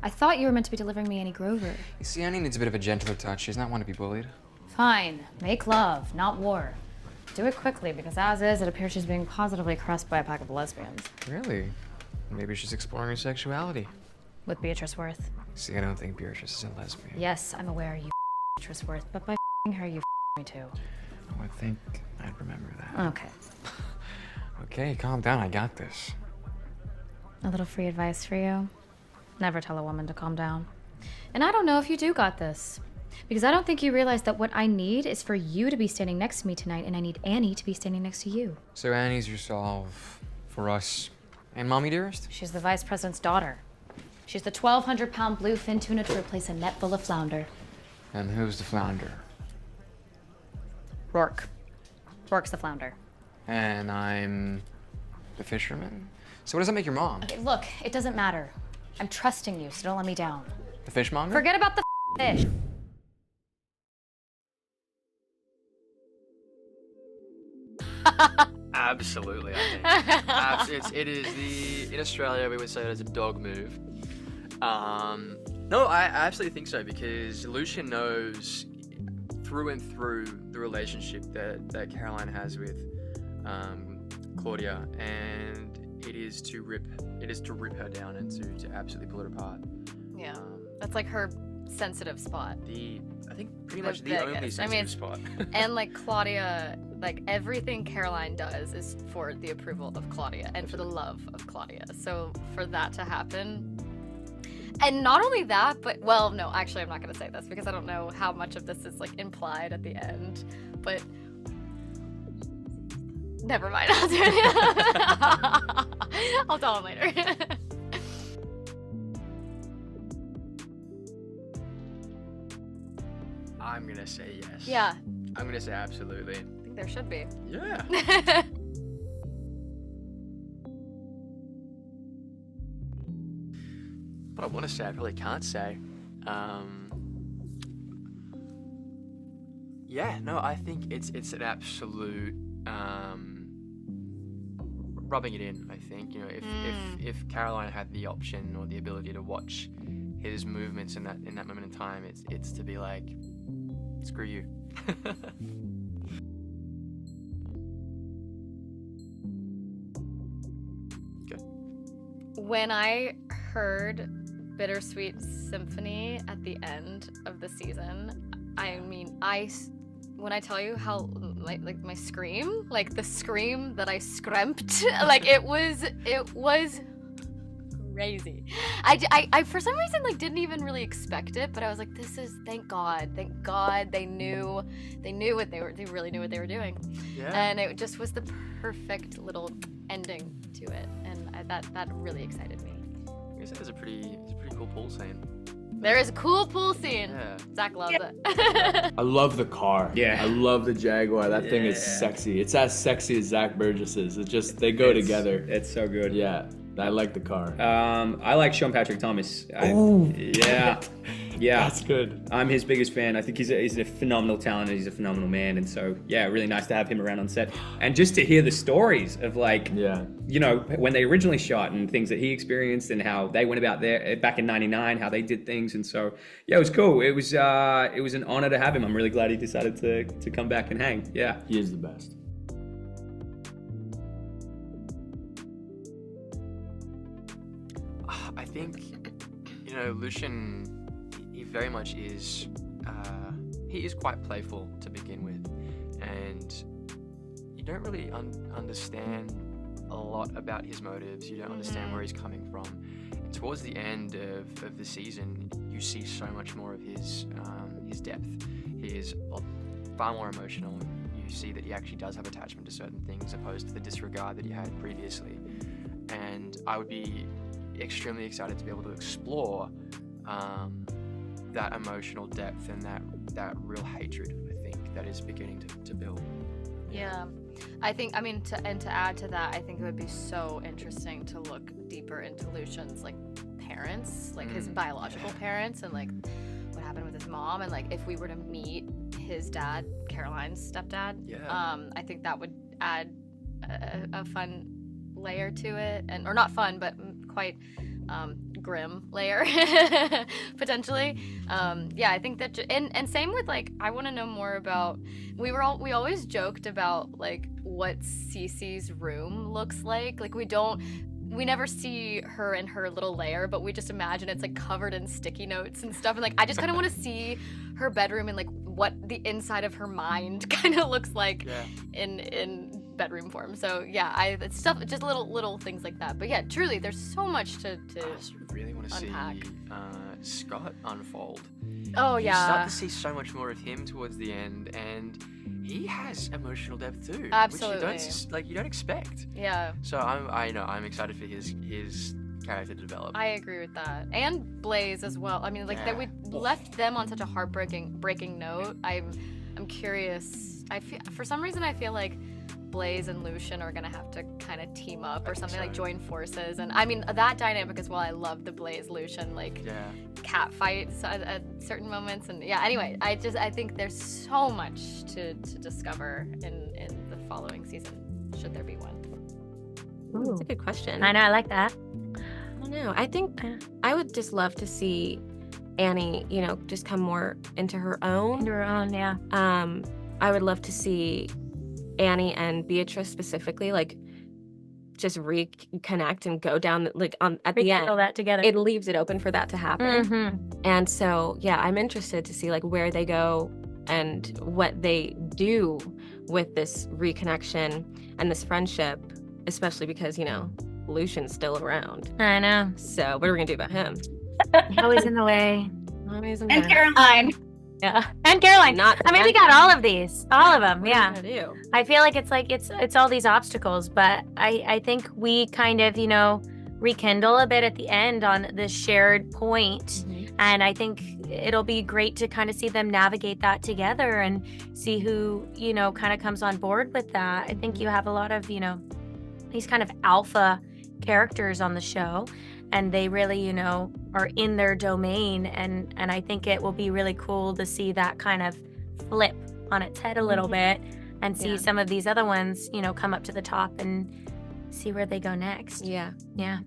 I thought you were meant to be delivering me Annie Grover. You see, Annie needs a bit of a gentler touch. She's not one to be bullied. Fine. Make love, not war. Do it quickly, because as is, it appears she's being positively caressed by a pack of lesbians. Really? Maybe she's exploring her sexuality. With Beatrice Worth. See, I don't think Beatrice is a lesbian. Yes, I'm aware you Beatrice Worth, but by her, you me too. Oh, I think I'd remember that. Okay. Okay, calm down. I got this. A little free advice for you. Never tell a woman to calm down. And I don't know if you do got this. Because I don't think you realize that what I need is for you to be standing next to me tonight, and I need Annie to be standing next to you. So Annie's your solve for us and Mommy Dearest? She's the vice president's daughter. She's the 1,200-pound bluefin tuna to replace a net full of flounder. And who's the flounder? Rourke. Rourke's the flounder. And I'm the fisherman? So what does that make your mom? Okay, look, it doesn't matter. I'm trusting you, so don't let me down. The fishmonger? Forget about the fish. Absolutely, I think. It is in Australia we would say it as a dog move. No, I absolutely think so, because Lucian knows through and through the relationship that Caroline has with Claudia, and it is to rip her down and to absolutely pull it apart. Yeah, that's like her sensitive spot. I think pretty much the only sensitive spot. And like Claudia, like everything Caroline does is for the approval of Claudia and for the love of Claudia. So for that to happen, and not only that, but well, no, actually I'm not gonna say this because I don't know how much of this is like implied at the end, but never mind, I'll do it. I'll tell him later. I'm gonna say yes. Yeah. I'm gonna say absolutely. I think there should be. Yeah. What I want to say, I probably can't say. Yeah, no, I think it's an absolute rubbing it in. I think, you know, if Caroline had the option or the ability to watch his movements in that moment in time, it's to be like, screw you. Good. When I heard Bittersweet Symphony at the end of the season, I mean, when I tell you how, like my scream, like the scream that I screamed, like it was crazy. I for some reason like didn't even really expect it, but I was like, this is, thank God they really knew what they were doing. Yeah. And it just was the perfect little ending to it, and that really excited me. I guess it's a pretty cool pool scene. There is a cool pool scene. Yeah. Zach loves it. I love the car. Yeah. I love the Jaguar. That thing is Yeah. sexy. It's as sexy as Zach Burgess is. It's just, they go together. It's so good. Yeah. I like the car. I like Sean Patrick Thomas. Yeah. That's good. I'm his biggest fan. I think he's a phenomenal talent and he's a phenomenal man. And so, yeah, really nice to have him around on set. And just to hear the stories of like, you know, when they originally shot and things that he experienced and how they went about there back in '99, how they did things. And so, yeah, it was cool. It was an honor to have him. I'm really glad he decided to come back and hang. Yeah. He is the best. I think, you know, Lucian, he very much is, he is quite playful to begin with, and you don't really understand a lot about his motives, you don't understand where he's coming from. Towards the end of the season, you see so much more of his depth. He is far more emotional. You see that he actually does have attachment to certain things opposed to the disregard that he had previously, and I would be extremely excited to be able to explore that emotional depth and that real hatred, I think, that is beginning to build. Yeah. I think, I mean, to add to that, I think it would be so interesting to look deeper into Lucian's like parents, like his biological parents, and like what happened with his mom, and like if we were to meet his dad, Caroline's stepdad, I think that would add a fun layer to it, or not fun, but quite grim layer potentially. Yeah, I think that and same with like I want to know more about. We always joked about like what Cece's room looks like. Like we never see her in her little lair, but we just imagine it's like covered in sticky notes and stuff. And like I just kind of want to see her bedroom and like what the inside of her mind kind of looks like in bedroom form. So yeah, it's stuff, just little things like that. But yeah, truly, there's so much to I just really want to unpack. see Scott unfold. Oh You yeah, start to see so much more of him towards the end, and he has emotional depth too, Absolutely. which you don't expect. yeah. So I'm excited for his character to develop. I agree with that, and Blaze as well. I mean, like that we left them on such a breaking note. I'm curious. For some reason I feel like Blaze and Lucian are gonna have to kind of team up or something, like join forces. And I mean that dynamic as well. I love the Blaze Lucian like cat fights at certain moments. And yeah, anyway, I think there's so much to discover in the following season, should there be one. Ooh, that's a good question. I know, I like that. I don't know. I think I would just love to see Annie, just come more into her own. Into her own, yeah. I would love to see Annie and Beatrice specifically, like, just reconnect and go down, like, at the end. All that together. It leaves it open for that to happen. Mm-hmm. And so, yeah, I'm interested to see, like, where they go and what they do with this reconnection and this friendship, especially because, Lucian's still around. I know. So what are we gonna do about him? Always in the way. Always in And there. Caroline. Yeah. And Caroline. Not I mean, we got all of these. All of them, What yeah. are we gonna do? I feel like it's all these obstacles, but I think we kind of, rekindle a bit at the end on this shared point. Mm-hmm. And I think it'll be great to kind of see them navigate that together and see who, kind of comes on board with that. I think you have a lot of, these kind of alpha characters on the show, and they really, are in their domain. And I think it will be really cool to see that kind of flip on its head a little bit and see some of these other ones, come up to the top and see where they go next. Yeah. Yeah.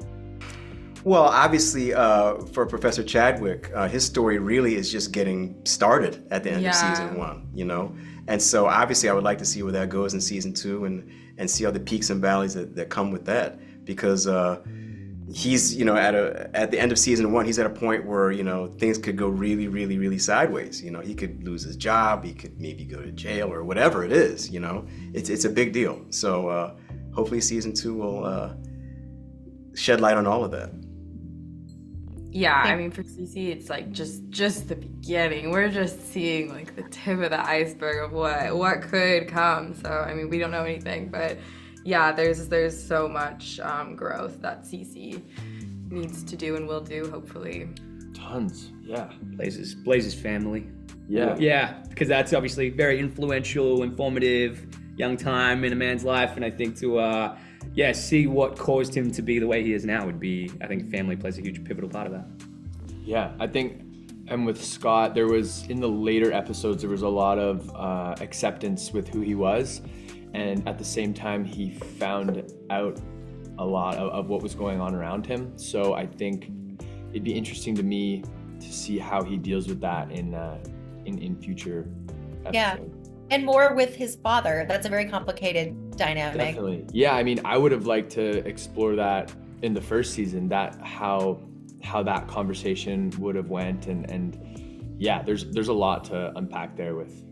Well, obviously, for Professor Chadwick, his story really is just getting started at the end of season 1, And so obviously I would like to see where that goes in season 2 and see all the peaks and valleys that come with that, because he's, at the end of season 1, he's at a point where, things could go really, really, really sideways. He could lose his job, he could maybe go to jail or whatever it is, It's a big deal. So hopefully season 2 will shed light on all of that. Yeah, I mean, for Cece, it's like just the beginning. We're just seeing like the tip of the iceberg of what could come. So I mean, we don't know anything, but yeah, there's so much growth that Cece needs to do and will do, hopefully. Tons, yeah. Blaze's family. Yeah. Because that's obviously very influential, informative, young time in a man's life, and I think to see what caused him to be the way he is now would be, I think family plays a huge pivotal part of that. Yeah, I think, and with Scott, there was, in the later episodes, there was a lot of acceptance with who he was, and at the same time, he found out a lot of what was going on around him. So I think it'd be interesting to me to see how he deals with that in future episodes. Yeah, and more with his father. That's a very complicated dynamic. Definitely. Yeah, I mean, I would have liked to explore that in the first season, that how that conversation would have went, and yeah, there's a lot to unpack there with